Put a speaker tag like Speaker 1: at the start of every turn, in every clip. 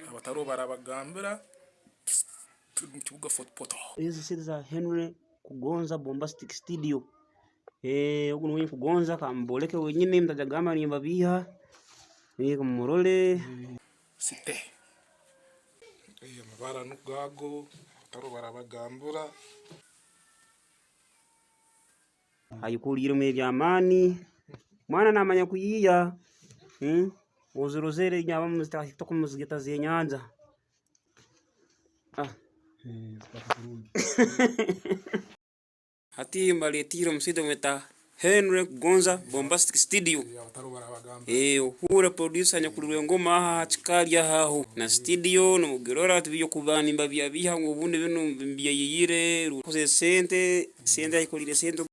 Speaker 1: abataro barabagambira turi mu kibuga footpoto.
Speaker 2: Hizi siri za Henry Kugonza Bombastic Studio. Ugu nwenye Kugonza kamboleke wenyine mtajagama ni mbabiha. Kumurole
Speaker 1: Site. Mabara nugago abataro barabagambira.
Speaker 2: Ayukulire mu byamani. Mwana namanya kuyiya. Uzurozere nyaba muzita kumuzigeta zenyanza. Hati mbaletiro msido meta Henry Kugonza Bombastic Studio. Uhura producer nyakulwe ngoma aha chikalia haho na studio no mugirora tubiyo kubani mbabya biha ngo bunde bino mbiyayire rukoze sente ayikolire sente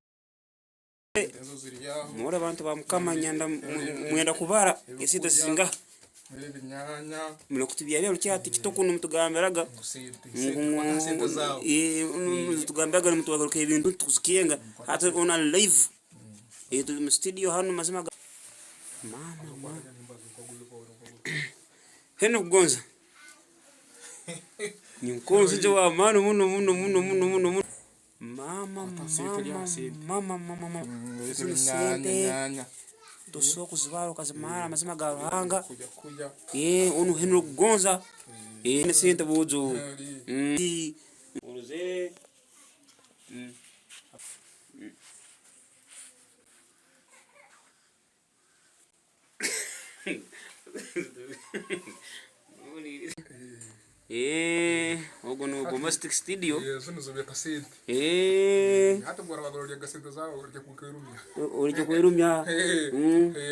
Speaker 2: mora abantu bamukama nyanda mwenda kubara esito zinga mule kutubya bya rucyati kitoko numutugamberaga tugamberaga numutugagaruka ibintu tuzikenga hata ona live tu mu studio hano mazima mama Henry Kugonza ni mkonzi je wa mano muno mama sente dosoko zibaro kazimara mazima garanga onu Henry Kugonza ne sente bozo uruze ogo no Bombastic Studio.
Speaker 1: Zono kasente. Hata bora bagorolia gasente zao urije kuirumya.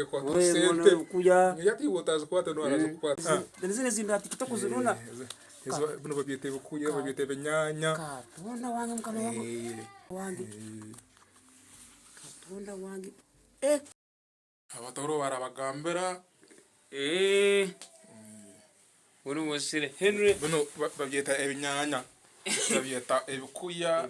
Speaker 1: Kwa sente
Speaker 2: kuja.
Speaker 1: Yati wotaza kwata no araza kupata.
Speaker 2: Ndezine zinda TikTok ziruna.
Speaker 1: Ezo bino babyete bukuya babyete benyanya.
Speaker 2: Katonda wange mukama wange. Katonda wange.
Speaker 1: Abatoro barabagambira.
Speaker 2: Uno wasile Henry
Speaker 1: bino babyeta ebinyanya babyeta ebikuya